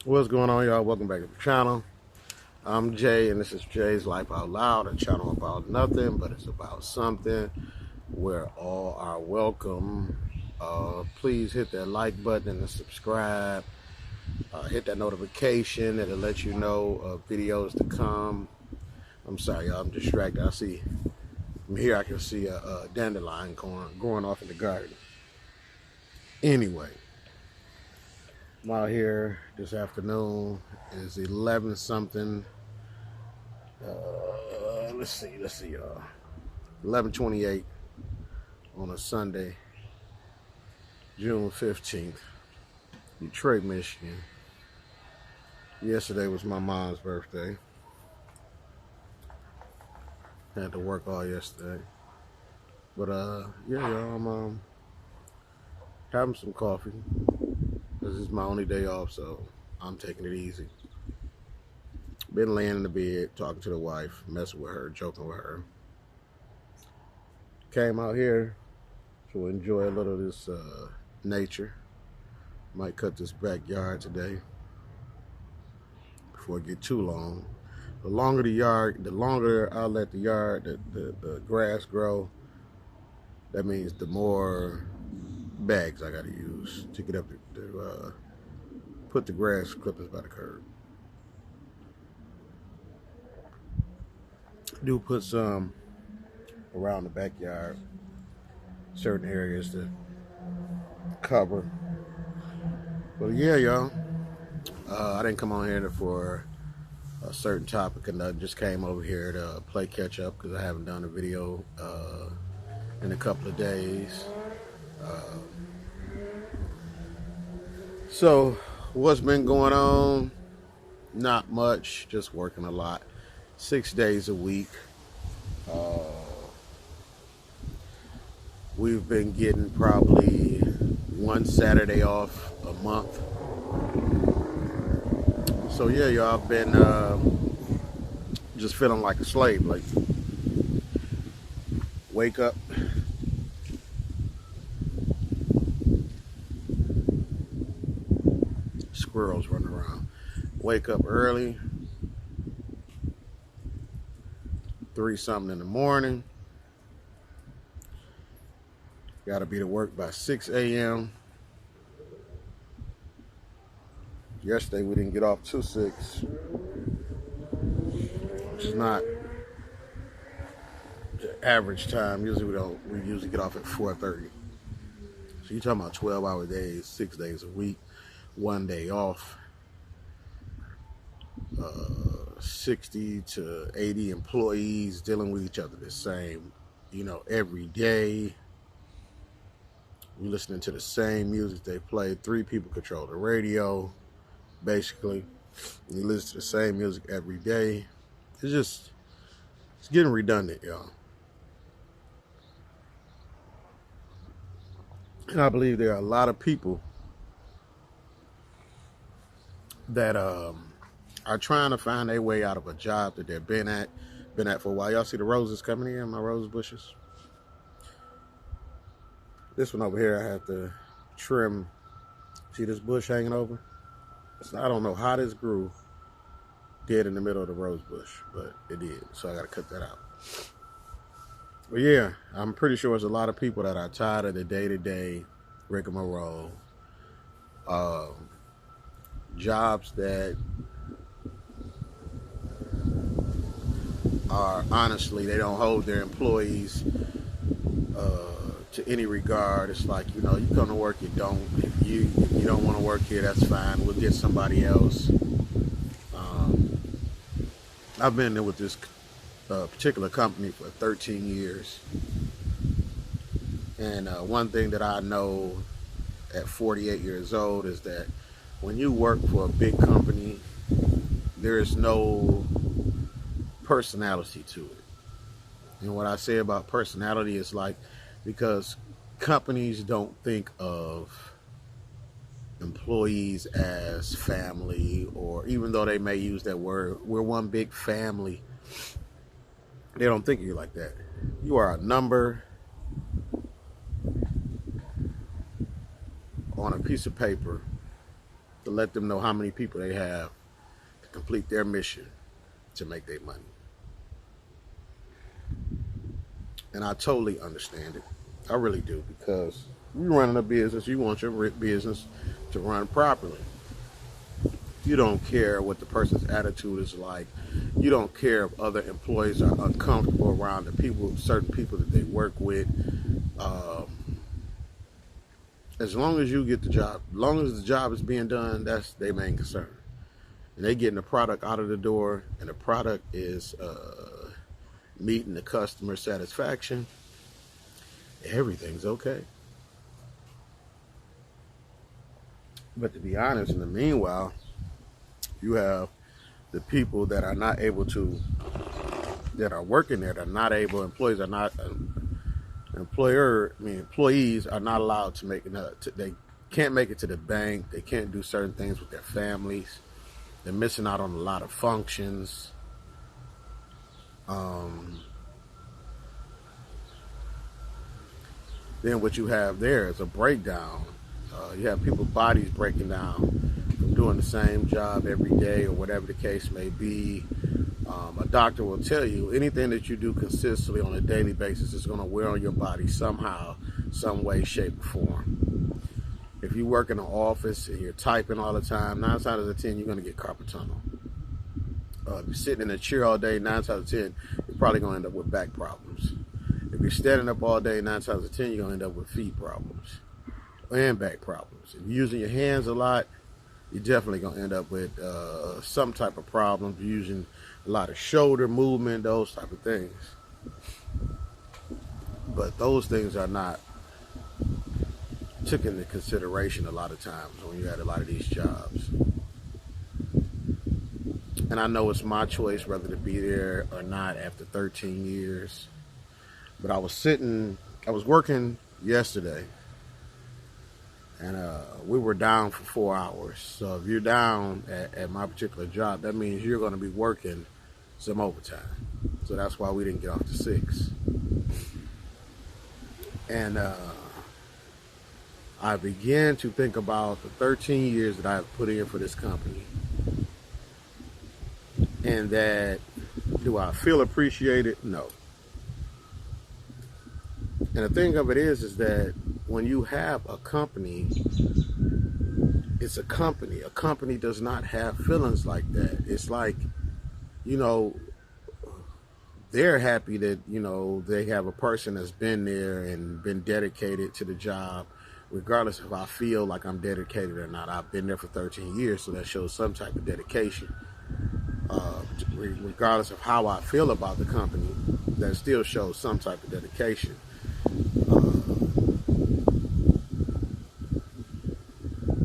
What's going on, y'all? Welcome back to the channel. I'm Jay, and this is Jay's Life Out Loud, a channel about nothing, but it's about something where all are welcome. Please hit that like button and subscribe. Hit that notification, it'll let you know of videos to come. I'm sorry, y'all, I'm distracted. From here I can see a dandelion growing off in the garden. Anyway, I'm out here this afternoon. It's 11 something. Let's see, y'all. 11:28 on a Sunday, June 15th, Detroit, Michigan. Yesterday was my mom's birthday. Had to work all yesterday, but yeah, y'all, I'm having some coffee. This is my only day off, so I'm taking it easy. Been laying in the bed, talking to the wife, messing with her, joking with her. Came out here to enjoy a little of this nature. Might cut this backyard today before it get too long. The longer the longer I let the grass grow, that means the more bags I gotta use to get up to put the grass clippings by the curb. Do put some around the backyard, certain areas to cover. But yeah, y'all, I didn't come on here for a certain topic, and I just came over here to play catch up because I haven't done a video in a couple of days. So what's been going on? Not much, just working a lot. 6 days a week. We've been getting probably one Saturday off a month. So yeah, y'all, I've been just feeling like a slave. Like, wake up, squirrels running around. Wake up early, 3 something in the morning. Got to be to work by 6 a.m. Yesterday we didn't get off till 6, which is not the average time. Usually we usually get off at 4:30. So you're talking about 12-hour days, 6 days a week, 1 day off. 60 to 80 employees dealing with each other the same, every day. We listening to the same music they play. 3 people control the radio, basically. You listen to the same music every day. It's getting redundant, y'all. And I believe there are a lot of people that are trying to find their way out of a job that they've been at for a while. Y'all see the roses coming in, my rose bushes? This one over here I have to trim. See this bush hanging over? I don't know how this grew dead in the middle of the rose bush, but it did. So I got to cut that out. But yeah, I'm pretty sure there's a lot of people that are tired of the day-to-day rigmarole. Jobs that are, honestly, they don't hold their employees to any regard. It's like, you come to work, you don't. If you don't want to work here, that's fine. We'll get somebody else. I've been there with this particular company for 13 years. And one thing that I know at 48 years old is that when you work for a big company, there is no personality to it. And what I say about personality is like, because companies don't think of employees as family, or even though they may use that word, we're one big family, they don't think of you like that. You are a number on a piece of paper to let them know how many people they have to complete their mission to make their money. And I totally understand it. I really do, because you're running a business, you want your business to run properly. You don't care what the person's attitude is like. You don't care if other employees are uncomfortable around the people, certain people that they work with. As long as you get the job, as long as the job is being done, that's their main concern. And they getting the product out of the door, and the product is meeting the customer satisfaction, everything's okay. But to be honest, in the meanwhile, you have the people that are not able to, that are working there, that are not able, employees are not, employees are not allowed to make it, they can't make it to the bank, they can't do certain things with their families, they're missing out on a lot of functions. Then what you have there is a breakdown. You have people's bodies breaking down from doing the same job every day, or whatever the case may be. A doctor will tell you anything that you do consistently on a daily basis is going to wear on your body somehow, some way, shape, or form. If you work in an office and you're typing all the time, 9 times out of 10 you're going to get carpal tunnel. If you're sitting in a chair all day, 9 times out of 10 you're probably going to end up with back problems. If you're standing up all day, 9 times out of 10 you're going to end up with feet problems and back problems. If you're using your hands a lot, you're definitely going to end up with some type of problem. You're using a lot of shoulder movement, those type of things. But those things are not taken into consideration a lot of times when you're at a lot of these jobs. And I know it's my choice whether to be there or not after 13 years. But I was working yesterday, and we were down for 4 hours. So if you're down at my particular job, that means you're going to be working some overtime. So that's why we didn't get off to 6. And I began to think about the 13 years that I've put in for this company. And that, do I feel appreciated? No. And the thing of it is that when you have a company, it's a company. A company does not have feelings like that. It's like, they're happy that, they have a person that's been there and been dedicated to the job, regardless if I feel like I'm dedicated or not. I've been there for 13 years, so that shows some type of dedication. Regardless of how I feel about the company, that still shows some type of dedication.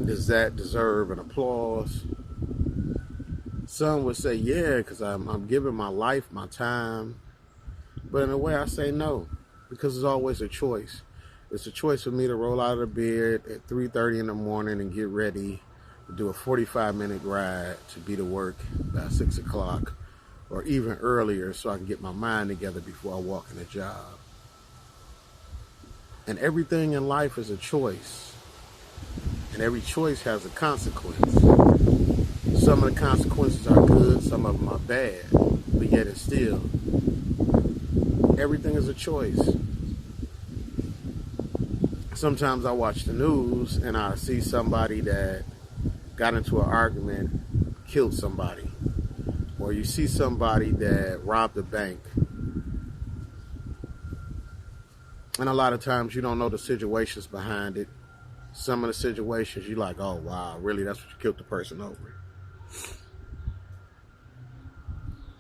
Does that deserve an applause? Some would say, yeah, because I'm giving my life, my time. But in a way, I say no, because it's always a choice. It's a choice for me to roll out of bed at 3:30 in the morning and get ready to do a 45-minute ride to be to work by 6 o'clock or even earlier, so I can get my mind together before I walk in the job. And everything in life is a choice. And every choice has a consequence. Some of the consequences are good, some of them are bad. But yet it's still, everything is a choice. Sometimes I watch the news and I see somebody that got into an argument, killed somebody. Or you see somebody that robbed a bank. And a lot of times you don't know the situations behind it. Some of the situations you're like, oh wow, really, that's what you killed the person over.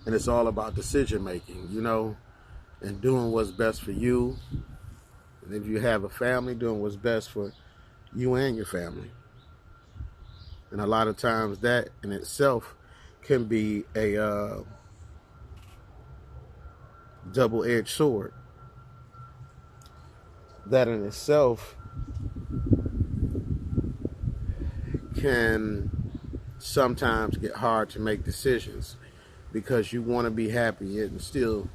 And it's all about decision making, and doing what's best for you. And if you have a family, doing what's best for you and your family. And a lot of times that in itself can be a double-edged sword. That in itself can sometimes get hard to make decisions, because you want to be happy and still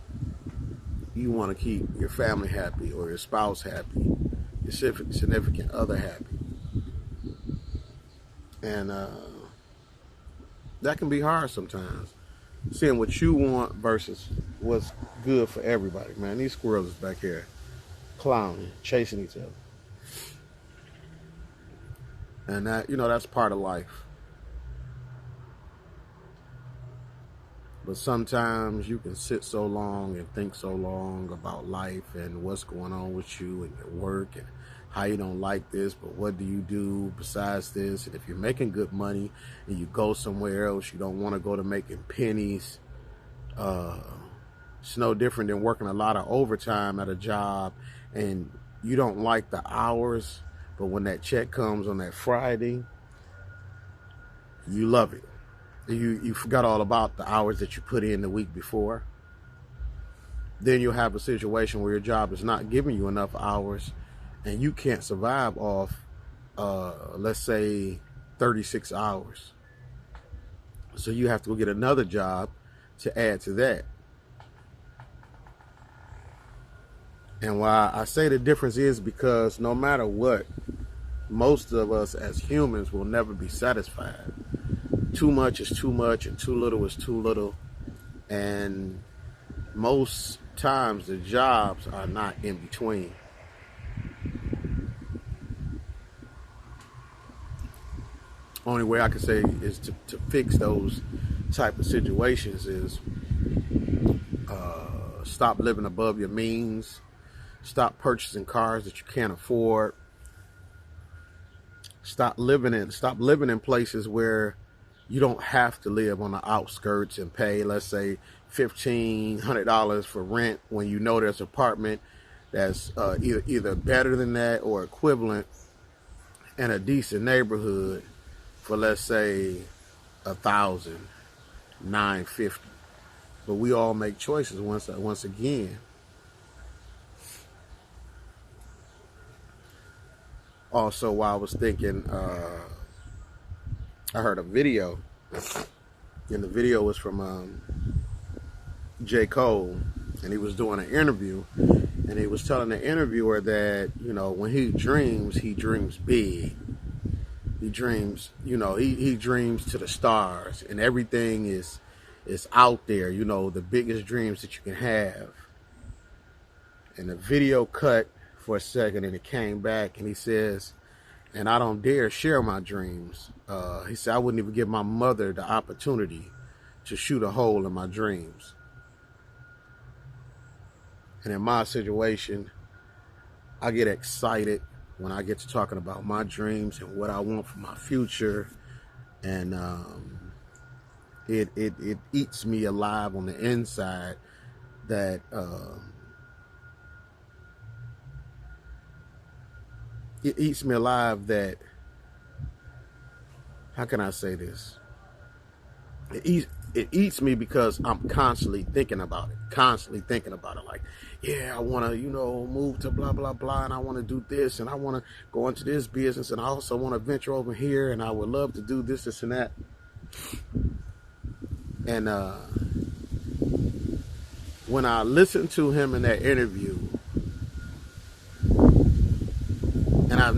you want to keep your family happy, or your spouse happy, your significant other happy. And that can be hard sometimes. Seeing what you want versus what's good for everybody. Man, these squirrels is back here clowning, chasing each other. And that, that's part of life. But sometimes you can sit so long and think so long about life and what's going on with you and your work and how you don't like this, but what do you do besides this? And if you're making good money and you go somewhere else, you don't want to go to making pennies. It's no different than working a lot of overtime at a job and you don't like the hours, but when that check comes on that Friday, you love it. You forgot all about the hours that you put in the week before. Then you'll have a situation where your job is not giving you enough hours and you can't survive off, let's say, 36 hours. So you have to go get another job to add to that. And why I say the difference is because no matter what, most of us as humans will never be satisfied. Too much is too much and too little is too little. And most times the jobs are not in between. Only way I can say is to fix those type of situations is stop living above your means. Stop purchasing cars that you can't afford. Stop living in places where you don't have to live on the outskirts and pay, let's say, $1,500 for rent when you know there's an apartment that's either better than that or equivalent in a decent neighborhood for, let's say, $1,950. But we all make choices once again. Also, while I was thinking, I heard a video, and the video was from J. Cole, and he was doing an interview, and he was telling the interviewer that, when he dreams big. He dreams, he dreams to the stars, and everything is out there, the biggest dreams that you can have. And the video cut for a second, and it came back, and he says, and I don't dare share my dreams. He said, I wouldn't even give my mother the opportunity to shoot a hole in my dreams. And in my situation, I get excited when I get to talking about my dreams and what I want for my future. And it eats me alive on the inside that it eats me alive that, how can I say this? It eats me because I'm constantly thinking about it. Like, yeah, I want to, move to blah, blah, blah. And I want to do this. And I want to go into this business. And I also want to venture over here. And I would love to do this, and that. And when I listened to him in that interview, and I've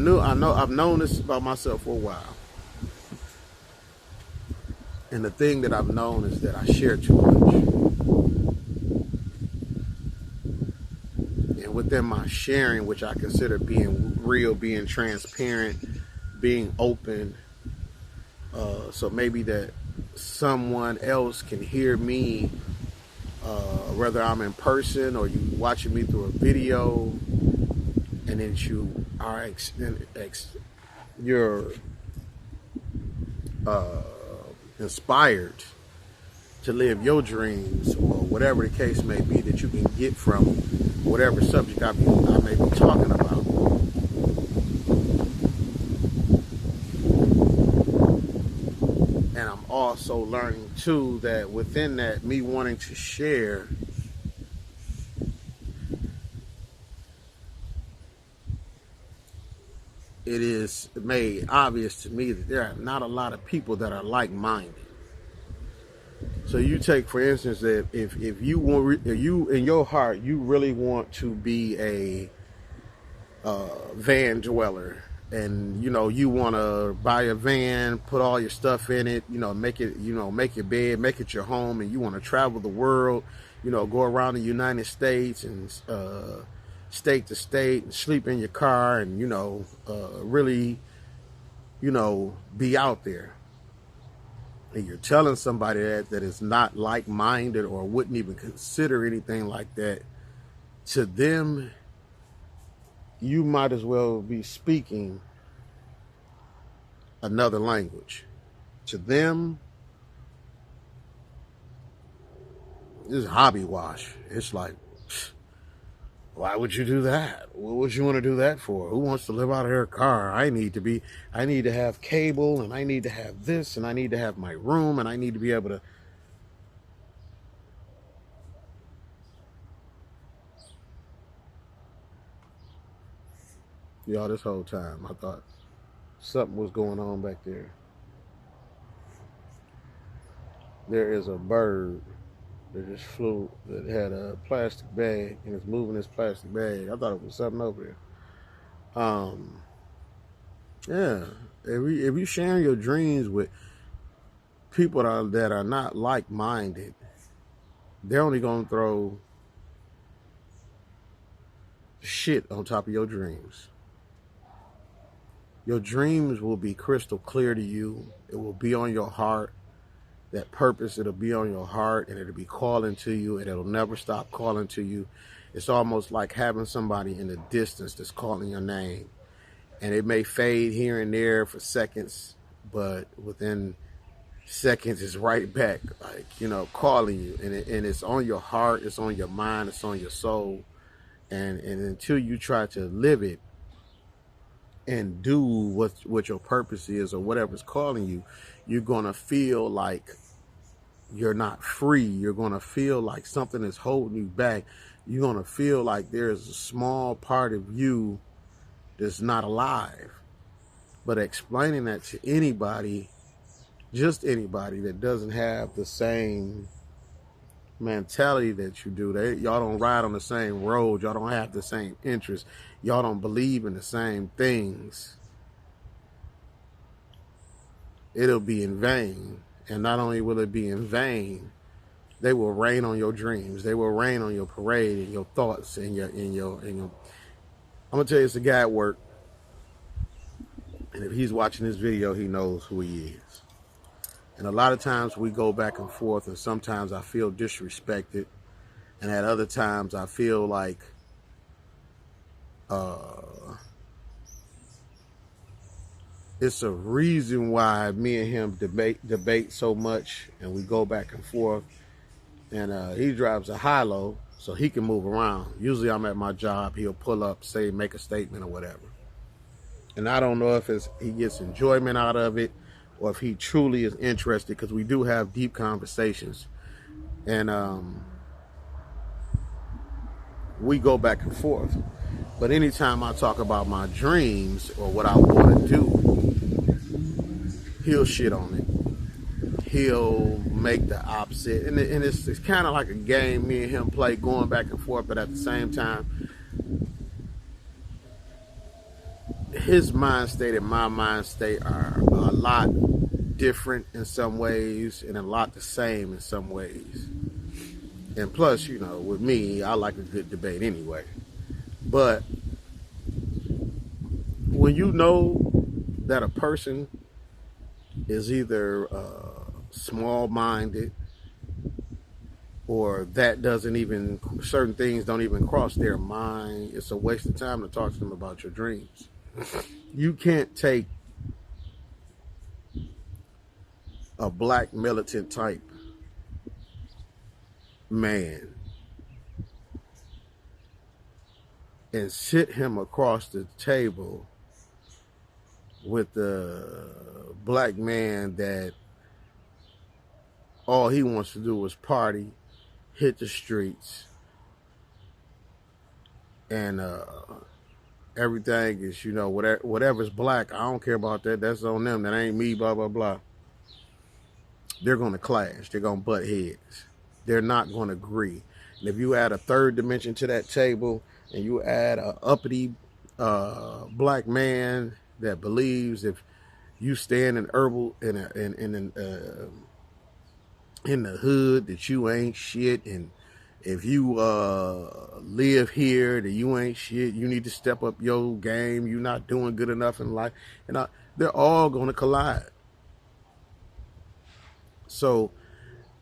known this about myself for a while. And the thing that I've known is that I share too much. And within my sharing, which I consider being real, being transparent, being open, so maybe that someone else can hear me, whether I'm in person or you watching me through a video, and then you are you're inspired to live your dreams, or whatever the case may be, that you can get from whatever subject I may be talking about. And I'm also learning too that within that, me wanting to share, it is made obvious to me that there are not a lot of people that are like-minded. So you take, for instance, that if you in your heart, you really want to be a van dweller, and you want to buy a van, put all your stuff in it, make it, make your bed, make it your home, and you want to travel the world, go around the United States and state to state and sleep in your car and really be out there, and you're telling somebody that is not like-minded or wouldn't even consider anything like that, to them, you might as well be speaking another language. To them, this is hobby wash. It's like, why would you do that? What would you want to do that for? Who wants to live out of their car? I need to have cable, and I need to have this, and I need to have my room, and I need to be able to. Y'all, this whole time, I thought something was going on back there. There is a bird that just flew, that had a plastic bag, and it's moving this plastic bag. I thought it was something over there. Yeah, if you sharing your dreams with people that are not like-minded, they're only gonna throw shit on top of your dreams. Your dreams will be crystal clear to you. It will be on your heart. That purpose, it'll be on your heart, and it'll be calling to you, and it'll never stop calling to you. It's almost like having somebody in the distance that's calling your name. And it may fade here and there for seconds, but within seconds it's right back, like, calling you. And it's on your heart, it's on your mind, it's on your soul. And until you try to live it and do what your purpose is or whatever's calling you, you're going to feel like you're not free. You're going to feel like something is holding you back. You're going to feel like there's a small part of you that's not alive. But explaining that to anybody, just anybody that doesn't have the same mentality that you do, y'all don't ride on the same road, y'all don't have the same interests, y'all don't believe in the same things, it'll be in vain. And not only will it be in vain, they will rain on your dreams, they will rain on your parade and your thoughts and your I'm gonna tell you, it's a guy at work, and if he's watching this video, he knows who he is. And a lot of times we go back and forth, and sometimes I feel disrespected, and at other times I feel like it's a reason why me and him debate so much, and we go back and forth. And he drives a high-low so he can move around. Usually I'm at my job, he'll pull up, say, make a statement or whatever. And I don't know if he gets enjoyment out of it or if he truly is interested, because we do have deep conversations. And we go back and forth. But anytime I talk about my dreams or what I want to do, he'll shit on it. He'll make the opposite. And it's kind of like a game me and him play, going back and forth, but at the same time, his mind state and my mind state are a lot different in some ways and a lot the same in some ways. And plus, with me, I like a good debate anyway. But when you know that a person is either small-minded, or that certain things don't even cross their mind, it's a waste of time to talk to them about your dreams. You can't take a black militant type man and sit him across the table with the black man that all he wants to do is party, hit the streets, and everything is, whatever's black, I don't care about that. That's on them. That ain't me, blah, blah, blah. They're going to clash. They're going to butt heads. They're not going to agree. And if you add a third dimension to that table, and you add a uppity black man that believes if you stand in herbal in the hood that you ain't shit, and if you live here that you ain't shit, you need to step up your game, you're not doing good enough in life, and they're all going to collide. So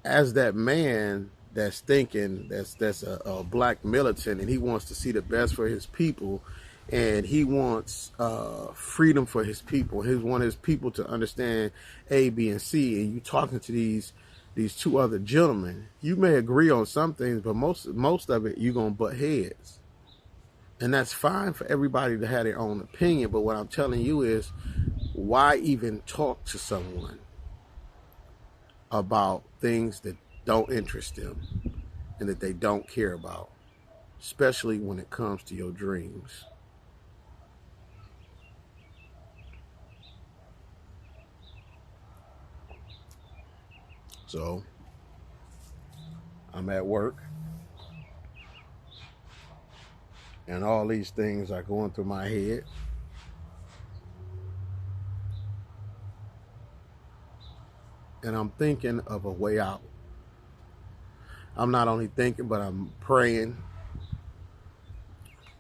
as that man that's thinking, that's a black militant, and he wants to see the best for his people, and he wants freedom for his people. He wants his people to understand A, B, and C. And you talking to these two other gentlemen, you may agree on some things, but most of it you're gonna butt heads, and that's fine for everybody to have their own opinion. But what I'm telling you is, why even talk to someone about things that don't interest them and that they don't care about, especially when it comes to your dreams? So I'm at work, and all these things are going through my head. And I'm thinking of a way out. I'm not only thinking, but I'm praying,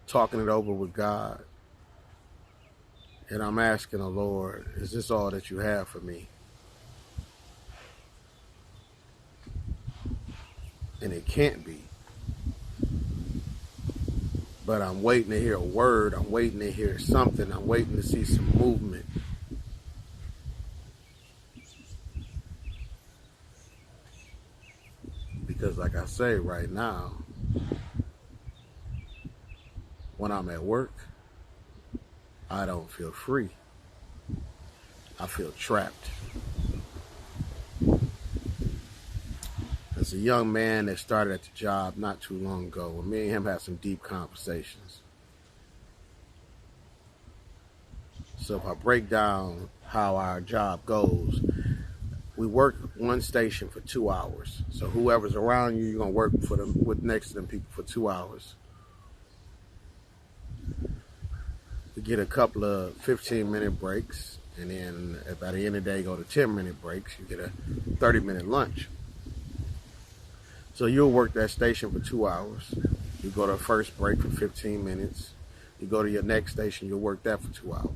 talking it over with God. And I'm asking the Lord, is this all that you have for me? And it can't be. But I'm waiting to hear a word. I'm waiting to hear something. I'm waiting to see some movement. Because like I say right now, when I'm at work, I don't feel free. I feel trapped. There's a young man that started at the job not too long ago, and me and him had some deep conversations. So if I break down how our job goes, we work one station for 2 hours. So whoever's around you, you're gonna work for them with next to them people for 2 hours. We get a couple of 15-minute breaks, and then by the end of the day, go to 10-minute breaks. You get a 30-minute lunch. So you'll work that station for 2 hours. You go to a first break for 15 minutes. You go to your next station, you'll work that for 2 hours.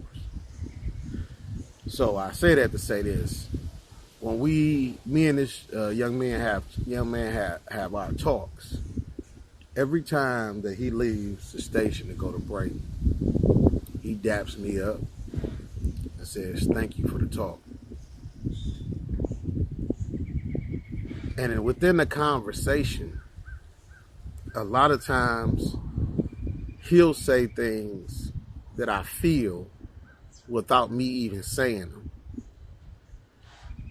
So I say that to say this. When me and this young man have our talks, every time that he leaves the station to go to break, he daps me up and says, "Thank you for the talk." And then within the conversation, a lot of times he'll say things that I feel without me even saying them.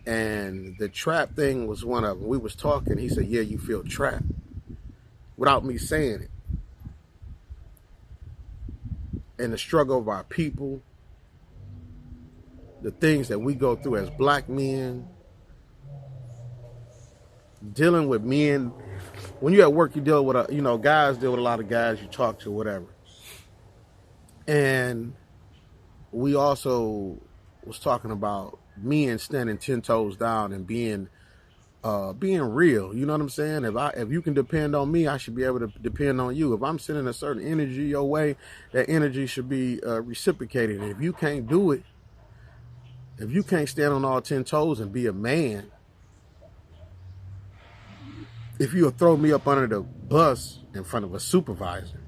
And the trap thing was one of them. We was talking. He said, "Yeah, you feel trapped," without me saying it. And the struggle of our people, the things that we go through as black men, dealing with men. When you're at work, you deal with guys deal with a lot of guys you talk to, whatever. And we also was talking about men standing 10 toes down and being real. You know what I'm saying? If you can depend on me, I should be able to depend on you. If I'm sending a certain energy your way, that energy should be reciprocated. And if you can't do it, if you can't stand on all 10 toes and be a man, if you'll throw me up under the bus in front of a supervisor,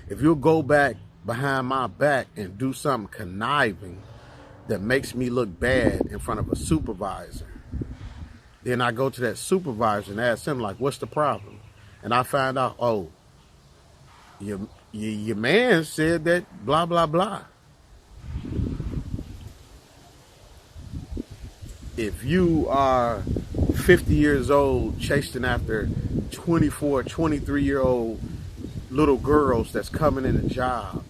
if you'll go back behind my back and do something conniving that makes me look bad in front of a supervisor, then I go to that supervisor and ask him, like, what's the problem? And I find out, oh, your man said that blah, blah, blah. If you are 50 years old chasing after 24, 23-year-old little girls that's coming in a job,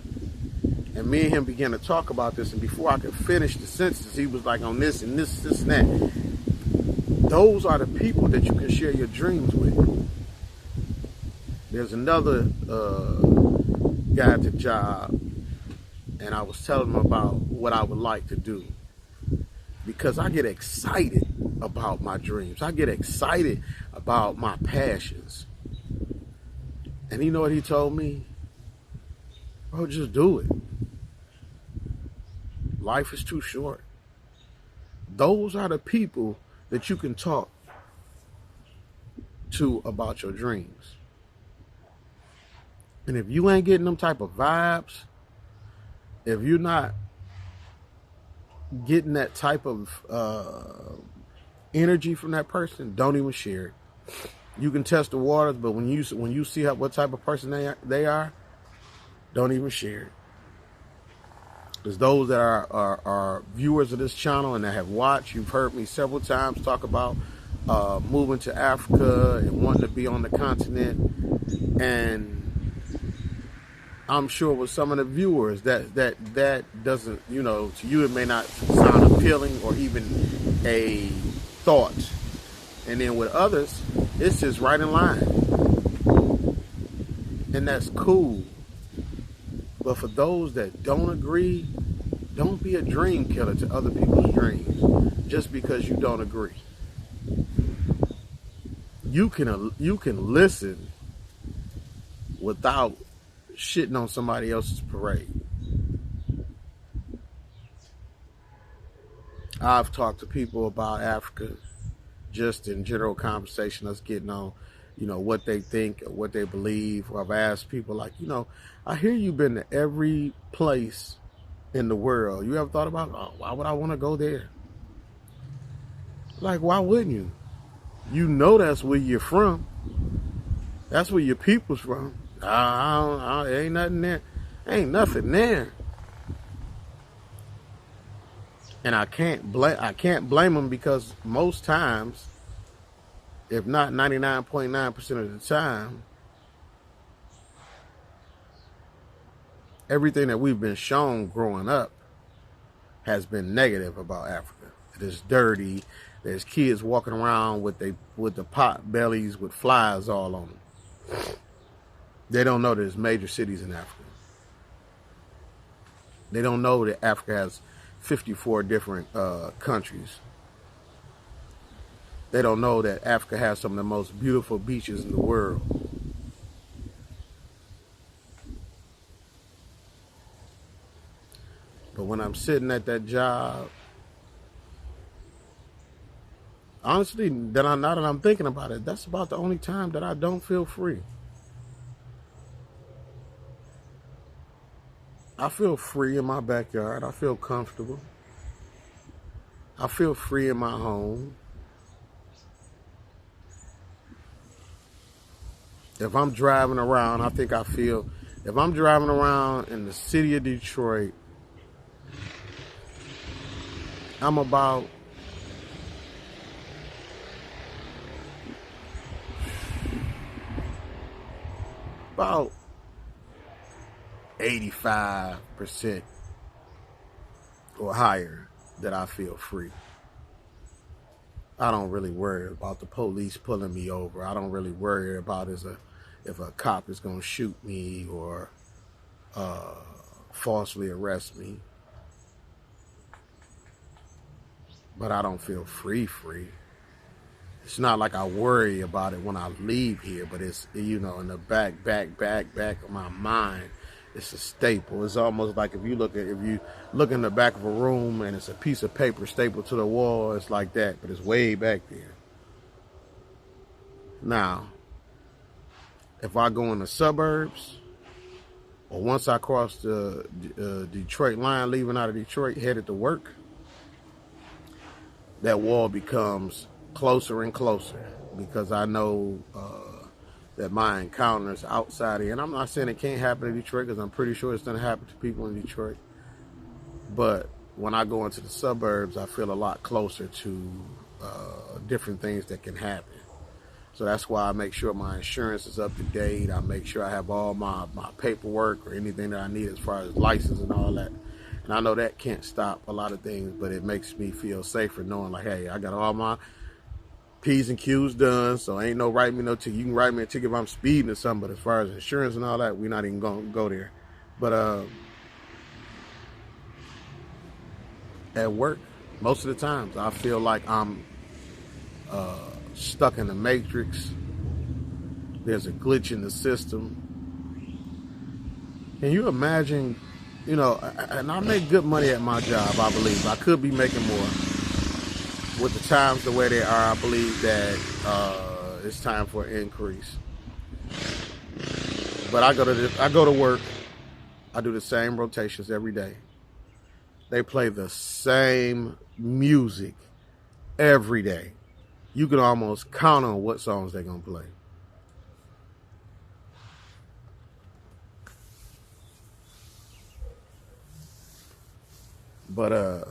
and me and him began to talk about this, and before I could finish the sentence, he was like on this and this and that. Those are the people that you can share your dreams with. There's another guy at the job, and I was telling them about what I would like to do, because I get excited about my dreams. I get excited about my passions. And you know what he told me? Bro, just do it. Life is too short. Those are the people that you can talk to about your dreams. And if you ain't getting them type of vibes, if you're not getting that type of energy from that person, don't even share it. You can test the waters, but when you see what type of person they are, don't even share it. Because those that are viewers of this channel and that have watched, you've heard me several times talk about moving to Africa and wanting to be on the continent. And I'm sure with some of the viewers that doesn't, you know, to you it may not sound appealing or even a thought. And then with others, it's just right in line. And that's cool. But for those that don't agree, don't be a dream killer to other people's dreams just because you don't agree. You can listen without shitting on somebody else's parade. I've talked to people about Africa, just in general conversation, us getting on, you know, what they think, or what they believe. Or I've asked people like, you know, I hear you've been to every place in the world. You ever thought about, oh, why would I want to go there? Like, why wouldn't you? You know that's where you're from. That's where your people's from. Ain't nothing there. Ain't nothing there. And I can't blame them, because most times, if not 99.9% of the time, everything that we've been shown growing up has been negative about Africa. It is dirty. There's kids walking around with the pot bellies with flies all on them. They don't know there's major cities in Africa. They don't know that Africa has 54 different countries. They don't know that Africa has some of the most beautiful beaches in the world. But when I'm sitting at that job, honestly, now that I'm thinking about it, that's about the only time that I don't feel free. I feel free in my backyard. I feel comfortable. I feel free in my home. If I'm driving around, I think I feel, if I'm driving around in the city of Detroit, I'm about 85% or higher that I feel free. I don't really worry about the police pulling me over. I don't really worry about if a cop is going to shoot me or falsely arrest me. But I don't feel free. It's not like I worry about it when I leave here, but it's, you know, in the back of my mind, it's a staple. It's almost like if you look in the back of a room and it's a piece of paper stapled to the wall, it's like that, but it's way back there. Now, if I go in the suburbs, or once I cross the Detroit line, leaving out of Detroit, headed to work, that wall becomes closer and closer, because I know that my encounters outside here, and I'm not saying it can't happen in Detroit, because I'm pretty sure it's going to happen to people in Detroit, but when I go into the suburbs, I feel a lot closer to different things that can happen. So that's why I make sure my insurance is up to date. I make sure I have all my paperwork or anything that I need as far as license and all that. And I know that can't stop a lot of things, but it makes me feel safer knowing, like, hey, I got all my P's and Q's done, so ain't no write me no ticket. You can write me a ticket if I'm speeding or something, but as far as insurance and all that, we're not even going to go there. But at work, most of the times I feel like I'm stuck in the matrix. There's a glitch in the system. Can you imagine, and I make good money at my job, I believe. I could be making more. With the times the way they are, I believe that it's time for an increase. But I go to work. I do the same rotations every day. They play the same music every day. You can almost count on what songs they're gonna play. But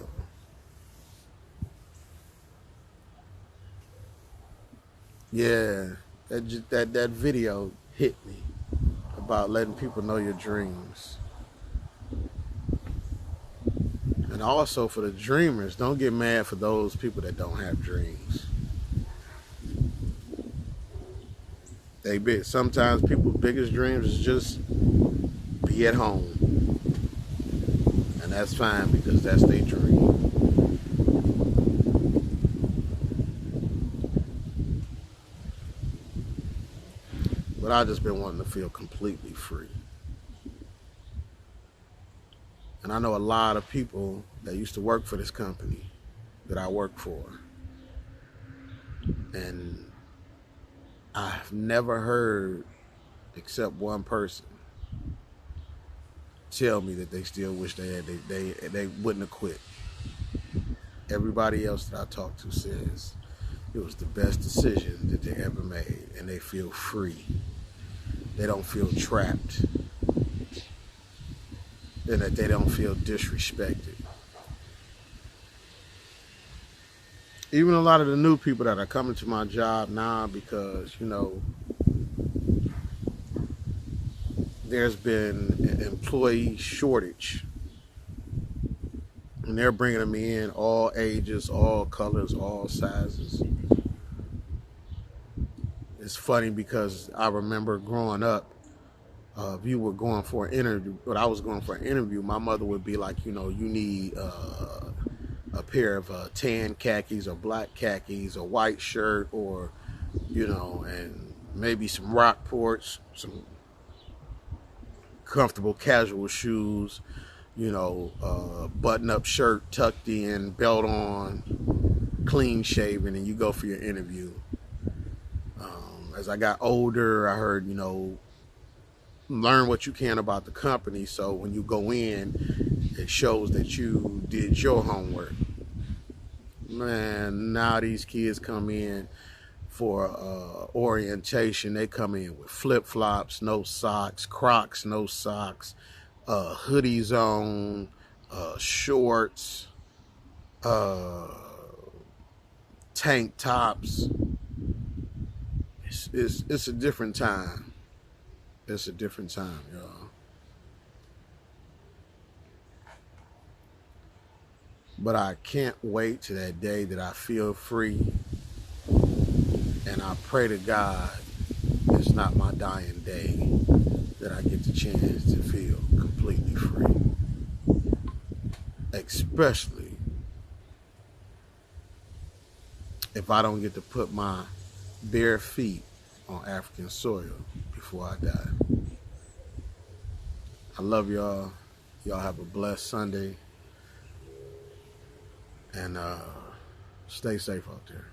yeah, that video hit me about letting people know your dreams. And also for the dreamers, don't get mad for those people that don't have dreams. Sometimes people's biggest dreams is just be at home. And that's fine because that's their dream. But I just been wanting to feel completely free. And I know a lot of people that used to work for this company that I work for. And I've never heard, except one person, tell me that they still wish they wouldn't have quit. Everybody else that I talk to says it was the best decision that they ever made, and they feel free. They don't feel trapped, and that they don't feel disrespected. Even a lot of the new people that are coming to my job now, because there's been an employee shortage, and they're bringing them in all ages, all colors, all sizes. It's funny because I remember growing up, if you were going for an interview, but I was going for an interview, my mother would be like, you need a pair of tan khakis or black khakis, a white shirt, or, and maybe some Rockports, some comfortable casual shoes, button-up shirt tucked in, belt on, clean shaven, and you go for your interview. As I got older, I heard, learn what you can about the company, so when you go in, it shows that you did your homework. Man, now these kids come in for orientation. They come in with flip-flops, no socks, Crocs, no socks, hoodies on, shorts, tank tops. It's a different time. It's a different time, y'all. But I can't wait to that day that I feel free. And I pray to God it's not my dying day that I get the chance to feel completely free. Especially if I don't get to put my bare feet on African soil before I die. I love y'all. Y'all have a blessed Sunday. And stay safe out there.